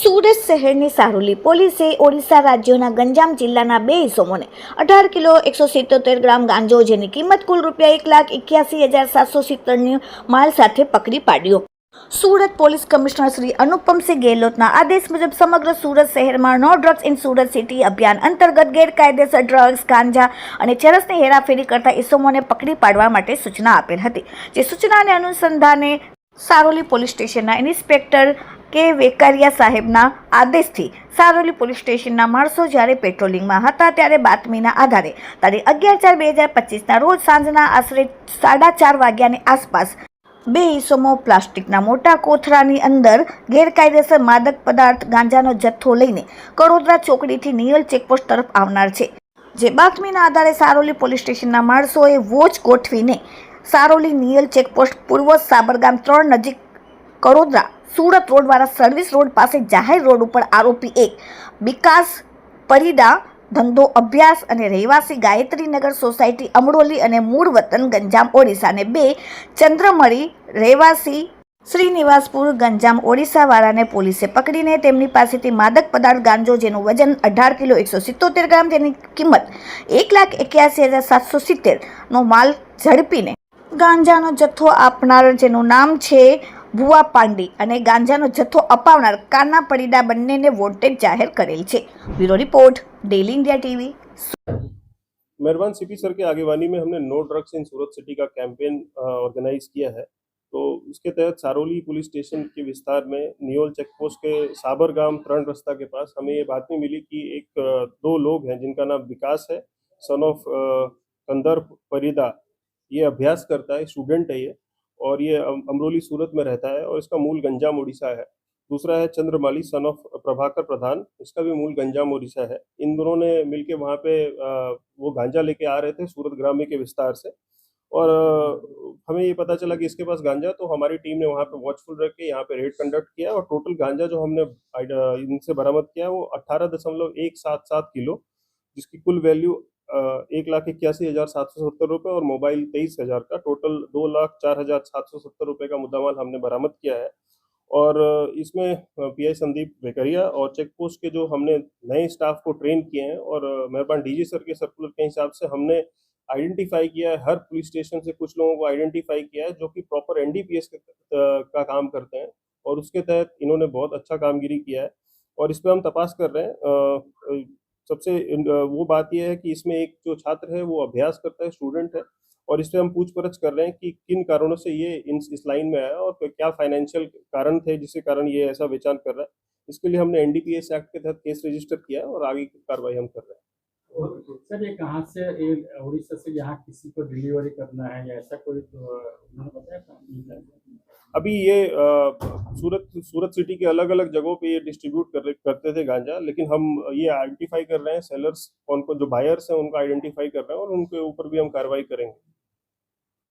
સુરત શહેરની સારોલી પોલીસે ઓડિશા રાજ્યના ગંજામ જિલ્લાના 2 ઇસમોને 18 કિલો 177 ગ્રામ ગાંજો જેની કિંમત કુલ ₹1,81,770ની માલ સાથે પકડી પાડ્યો। સુરત પોલીસ કમિશનર શ્રી અનુપમસિંહ ગેહલોતના આદેશ મુજબ સમગ્ર સુરત શહેરમાં no drugs in Surat city અભિયાન અંતર્ગત ગેરકાયદેસર ડ્રગ્સ, ગાંજા અને ચરસની હેરાફેરી કરતા ઇસમોને પકડી પાડવા માટે સૂચના આપેલ હતી। જે સૂચનાને અનુસંધાને સારોલી પોલીસ સ્ટેશનના ઇન્સ્પેક્ટર કે વેકરિયા સાહેબના આદેશથી સારોલી પોલીસ સ્ટેશનના માણસો જ્યારે પેટ્રોલિંગમાં હતા ત્યારે બાતમીના આધારે તારીખ 11/4/2025ના રોજ સાંજના આશરે 4:30 વાગ્યાની આસપાસ 2 ઇસમો પ્લાસ્ટિકના મોટા કોથળાની અંદર ગેરકાયદેસર માદક પદાર્થ ગાંજાનો જથ્થો લઈને કડોદરા ચોકડીથી નિયલ ચેકપોસ્ટ તરફ આવનાર છે। જે બાતમીના આધારે સારોલી પોલીસ સ્ટેશનના માણસોએ વોચ ગોઠવીને સારોલી નિયલ ચેકપોસ્ટ પૂર્વ સાબરગામ 3 નજીક કડોદરા સુરત રોડ વાળા સર્વિસ રોડ પાસે જાહેર રોડ ઉપર આરોપી 1 વિકાસ પરિડા ધંધો અભ્યાસ અને રહેવાસી ગાયત્રીનગર સોસાયટી અમરોલી અને મૂળ વતન ગંજામ ઓડિશા અને 2 ચંદ્રમળી રહેવાસી શ્રીનિવાસપુર ગંજામ ઓડિશા વાળાને પોલીસે પકડીને તેમની પાસેથી માદક પદાર્થ ગાંજો જેનું વજન 18 કિલો 177 ગ્રામ જેની કિંમત 1,81,770નો માલ ઝડપીને ગાંજાનો જથ્થો આપનાર જેનું નામ છે ભુવા પાંડી અને ગાંજાનો જથ્થો અપાવનાર કાના પડીડા બંનેને વોન્ટેડ જાહેર કરેલ છે। Bureau report daily India TV. मेहरबान सीपी सर के आगेवानी में हमने no drugs in Surat city का कैंपेन ऑर्गेनाइज किया है। तो इसके तहत सारोली पुलिस स्टेशन के विस्तार में नियोल चेकपोस्ट के साबरगाम 3 रास्ता के पास हमें ये बात में मिली कि एक 2 लोग हैं जिनका नाम विकास है, सन ऑफ कंदर परिदा। ये अभ्यास करता है, स्टूडेंट है ये, और ये अमरोली सूरत में रहता है और इसका मूल गंजाम उड़ीसा है। दूसरा है चंद्रमाली सन ऑफ प्रभाकर प्रधान, इसका भी मूल गंजाम उड़ीसा है। इन दोनों ने मिलके वहाँ पे वो गांजा लेके आ रहे थे सूरत ग्राम्य के विस्तार से, और हमें ये पता चला कि इसके पास गांजा, तो हमारी टीम ने वहाँ पे वॉचफुल रख के यहाँ पे रेड कंडक्ट किया और टोटल गांजा जो हमने इनसे बरामद किया वो 18.177 किलो, जिसकी कुल वैल्यू 1,81,770 रुपये और मोबाइल 23,000 का, टोटल 2,04,770 रुपये का मुद्दामाल हमने बरामद किया है। और इसमें पीआई संदीप वेकरिया और चेक पोस्ट के जो हमने नए स्टाफ को ट्रेन किए हैं, और मेहरबान डीजी सर के सर्कुलर के हिसाब से हमने आइडेंटिफाई किया है, हर पुलिस स्टेशन से कुछ लोगों को आइडेंटिफाई किया है जो कि प्रॉपर एनडीपीएस का काम करते हैं, और उसके तहत इन्होंने बहुत अच्छा कामगिरी किया है और इस पर हम तपास कर रहे हैं। सबसे वो बात यह है कि इसमें एक जो छात्र है वो अभ्यास करता है, स्टूडेंट है, और इस पर हम पूछपरछ कर रहे हैं कि किन कारणों से ये इस लाइन में आया और क्या फाइनेंशियल कारण थे जिसके कारण ये ऐसा बेचान कर रहा है। इसके लिए हमने एनडीपीएस एक्ट के तहत केस रजिस्टर किया है और आगे की कार्रवाई हम कर रहे हैं। सर ये कहाँ से, उड़ीसा से यहाँ किसी को डिलीवरी करना है या ऐसा कोई, तो उन्होंने बताया? अभी ये सूरत सिटी के अलग अलग जगहों पे ये डिस्ट्रीब्यूट करते थे गांजा, लेकिन हम ये आइडेंटिफाई कर रहे हैं सेलर्स, कौन कौन जो बायर्स हैं उनको आइडेंटिफाई कर रहे हैं और उनके ऊपर भी हम कार्रवाई करेंगे।